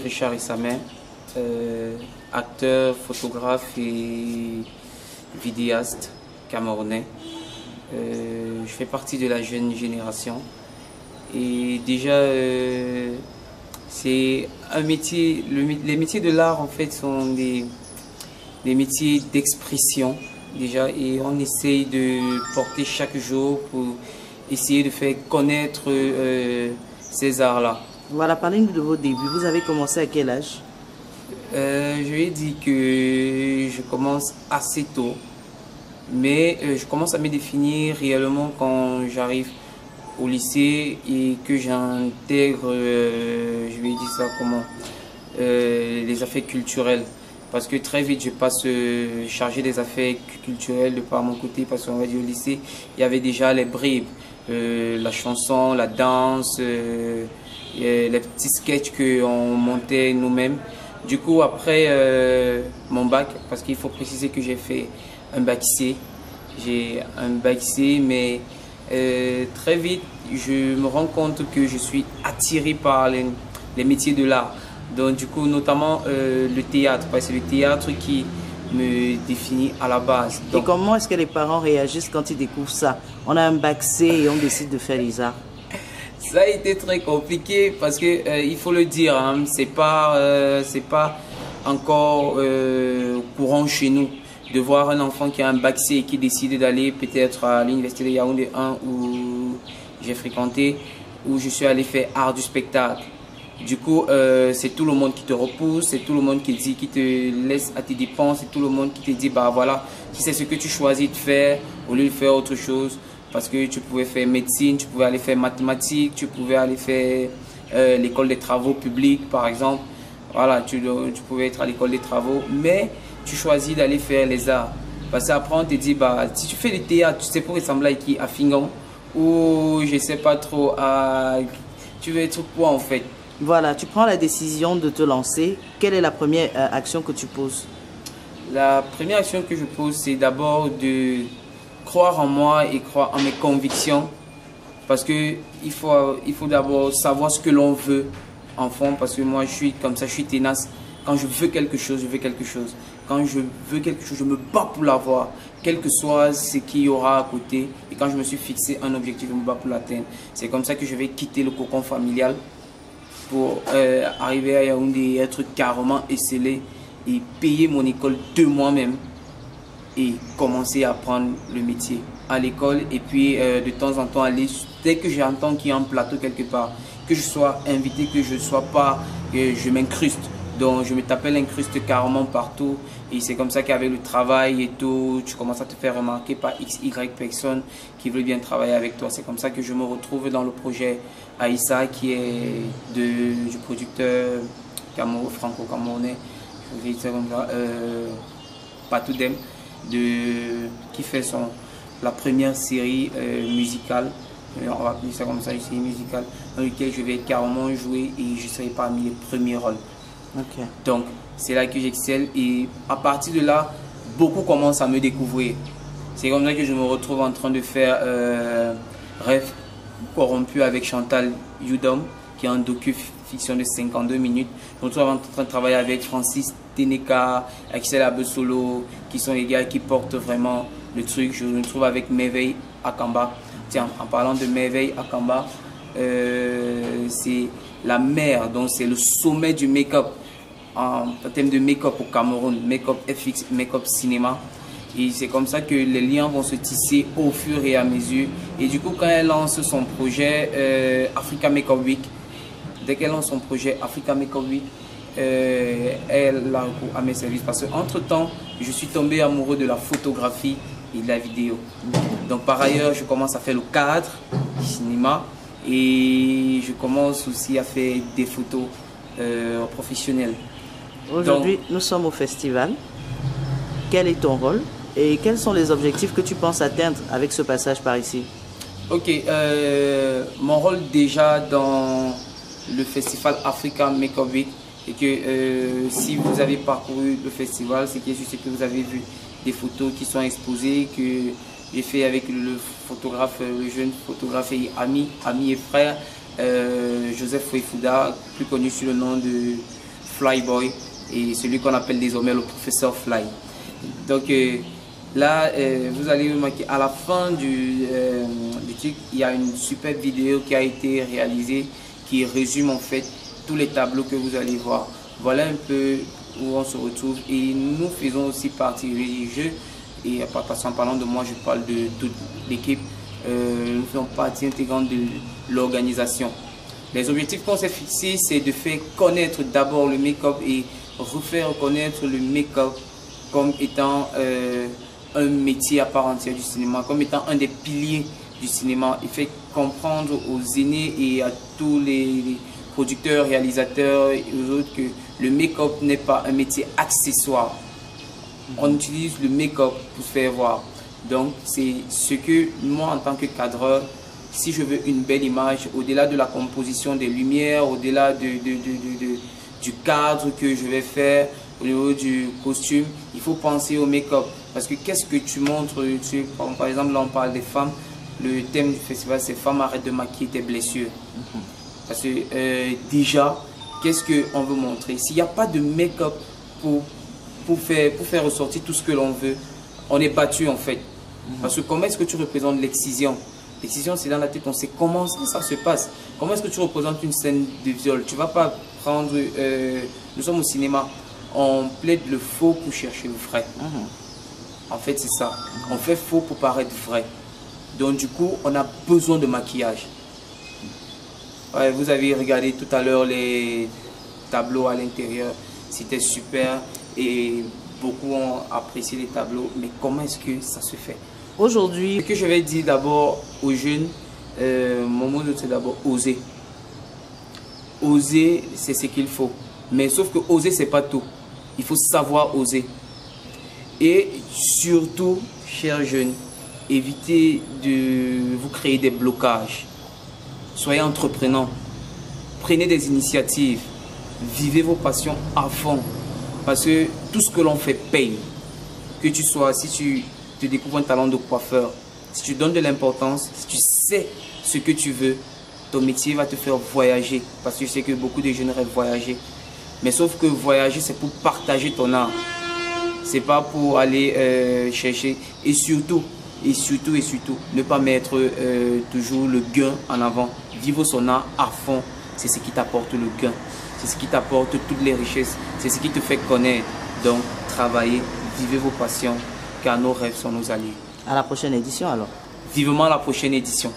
Richard Issamé, acteur, photographe et vidéaste camerounais. Je fais partie de la jeune génération et déjà c'est un métier, les métiers de l'art en fait sont des métiers d'expression déjà, et on essaye de porter chaque jour pour essayer de faire connaître ces arts-là. Voilà, parlez-nous de vos débuts. Vous avez commencé à quel âge? Je lui ai dit que je commence assez tôt, mais je commence à me définir réellement quand j'arrive au lycée et que j'intègre, je vais dire ça comment, les affaires culturelles. Parce que très vite, je passe chargé des affaires culturelles de par mon côté, parce qu'on va dire au lycée, il y avait déjà les bribes, la chanson, la danse, les petits sketchs qu'on montait nous-mêmes. Du coup, après mon bac, parce qu'il faut préciser que j'ai fait un bac C, j'ai un bac C, mais très vite, je me rends compte que je suis attiré par les métiers de l'art. Donc du coup, notamment le théâtre, parce que c'est le théâtre qui me définit à la base. Donc, et comment est-ce que les parents réagissent quand ils découvrent ça? On a un bac C et on décide de faire les arts. Ça a été très compliqué parce que il faut le dire, hein, c'est pas encore courant chez nous de voir un enfant qui a un bac C et qui décide d'aller peut-être à l'université de Yaoundé 1 où j'ai fréquenté, où je suis allé faire art du spectacle. Du coup, c'est tout le monde qui te repousse, c'est tout le monde qui te laisse à tes dépenses, c'est tout le monde qui te dit, bah voilà, si c'est ce que tu choisis de faire, au lieu de faire autre chose, parce que tu pouvais faire médecine, tu pouvais aller faire mathématiques, tu pouvais aller faire l'école des travaux publics, par exemple. Voilà, tu pouvais être à l'école des travaux, mais tu choisis d'aller faire les arts. Parce qu'après, on te dit, bah, si tu fais le théâtre, tu sais pour ressembler à qui? À Fingon, ou je sais pas trop, tu veux être quoi en fait? Voilà, tu prends la décision de te lancer. Quelle est la première action que tu poses? La première action que je pose, c'est d'abord de croire en moi et croire en mes convictions. Parce que il faut d'abord savoir ce que l'on veut en fond. Parce que moi, je suis comme ça, je suis tenace. Quand je veux quelque chose, je veux quelque chose. Quand je veux quelque chose, je me bats pour l'avoir. Quel que soit ce qu'il y aura à côté. Et quand je me suis fixé un objectif, je me bats pour l'atteindre. C'est comme ça que je vais quitter le cocon familial pour arriver à Yaoundé, être carrément esselé et payer mon école de moi-même et commencer à apprendre le métier à l'école. Et puis de temps en temps aller, dès que j'entends qu'il y a un plateau quelque part, que je sois invité, que je ne sois pas, que je m'incruste. Donc je me t'appelle incruste carrément partout. Et c'est comme ça qu'avec le travail et tout, tu commences à te faire remarquer par X, Y personnes qui veulent bien travailler avec toi. C'est comme ça que je me retrouve dans le projet Aïssa, qui est du producteur franco-camerounais, je vais dire ça comme ça, Patoudem, qui fait la première série musicale, on va appeler ça comme ça, une série musicale, dans laquelle je vais carrément jouer et je serai parmi les premiers rôles. Okay. Donc c'est là que j'excelle et à partir de là, beaucoup commencent à me découvrir. C'est comme ça que je me retrouve en train de faire Rêve corrompu avec Chantal Youdom, qui est un docu-fiction de 52 minutes. Je me retrouve en train de travailler avec Francis Teneka, Axel Abesolo, qui sont les gars qui portent vraiment le truc. Je me retrouve avec Merveille Akamba. Tiens, en parlant de Merveille Akamba, c'est la mère, donc c'est le sommet du make-up en termes de make-up au Cameroun, make-up FX, make-up cinéma. Et c'est comme ça que les liens vont se tisser au fur et à mesure. Et du coup, quand elle lance son projet Africa Make-up Week, dès qu'elle lance son projet Africa Make-up Week, elle a recours à mes services. Parce qu'entre-temps, je suis tombé amoureux de la photographie et de la vidéo. Donc par ailleurs, je commence à faire le cadre, cinéma. Et je commence aussi à faire des photos professionnelles. Aujourd'hui, nous sommes au festival. Quel est ton rôle et quels sont les objectifs que tu penses atteindre avec ce passage par ici? Ok, mon rôle déjà dans le festival Africa Make-up Week est que si vous avez parcouru le festival, c'est que vous avez vu des photos qui sont exposées, que j'ai fait avec le photographe, le jeune photographe et ami et frère, Joseph Fouda, plus connu sous le nom de Flyboy, et celui qu'on appelle désormais le professeur Fly. Donc là, vous allez remarquer à la fin du truc, il y a une super vidéo qui a été réalisée qui résume en fait tous les tableaux que vous allez voir. Voilà un peu où on se retrouve, et nous faisons aussi partie du jeu. Et en parlant de moi, je parle de toute l'équipe. Nous faisons partie intégrante de l'organisation. Les objectifs qu'on s'est fixés, c'est de faire connaître d'abord le make-up et refaire connaître le make-up comme étant un métier à part entière du cinéma, comme étant un des piliers du cinéma. Il fait comprendre aux aînés et à tous les producteurs, réalisateurs et aux autres que le make-up n'est pas un métier accessoire. On utilise le make-up pour se faire voir. Donc c'est ce que moi en tant que cadreur, si je veux une belle image, au-delà de la composition des lumières, au-delà du cadre que je vais faire, au niveau du costume, il faut penser au make-up. Parce que qu'est-ce que tu montres, par exemple là on parle des femmes, le thème du festival c'est femmes arrête de maquiller tes blessures. Parce que déjà, qu'est-ce qu'on veut montrer? S'il n'y a pas de make-up pour faire ressortir tout ce que l'on veut, on est battu en fait. Parce que comment est-ce que tu représentes l'excision? L'excision, c'est dans la tête, on sait comment ça se passe. Comment est-ce que tu représentes une scène de viol? Tu ne vas pas prendre... nous sommes au cinéma, on plaide le faux pour chercher le vrai. En fait, c'est ça. On fait faux pour paraître vrai. Donc du coup, on a besoin de maquillage. Ouais, vous avez regardé tout à l'heure les tableaux à l'intérieur. C'était super et beaucoup ont apprécié les tableaux. Mais comment est-ce que ça se fait? Aujourd'hui, ce que je vais dire d'abord aux jeunes, mon mot c'est d'abord oser. Oser, c'est ce qu'il faut. Mais sauf que oser, c'est pas tout. Il faut savoir oser. Et surtout, chers jeunes, évitez de vous créer des blocages. Soyez entreprenants. Prenez des initiatives. Vivez vos passions à fond. Parce que tout ce que l'on fait paye. Que tu sois, si tu te découvres un talent de coiffeur, si tu donnes de l'importance, si tu sais ce que tu veux, ton métier va te faire voyager. Parce que je sais que beaucoup de jeunes rêvent voyager. Mais sauf que voyager, c'est pour partager ton art. C'est pas pour aller chercher. Et surtout, ne pas mettre toujours le gain en avant. Vivre son art à fond, c'est ce qui t'apporte le gain. C'est ce qui t'apporte toutes les richesses. C'est ce qui te fait connaître. Donc, travaillez, vivez vos passions, car nos rêves sont nos alliés. À la prochaine édition alors. Vivement la prochaine édition.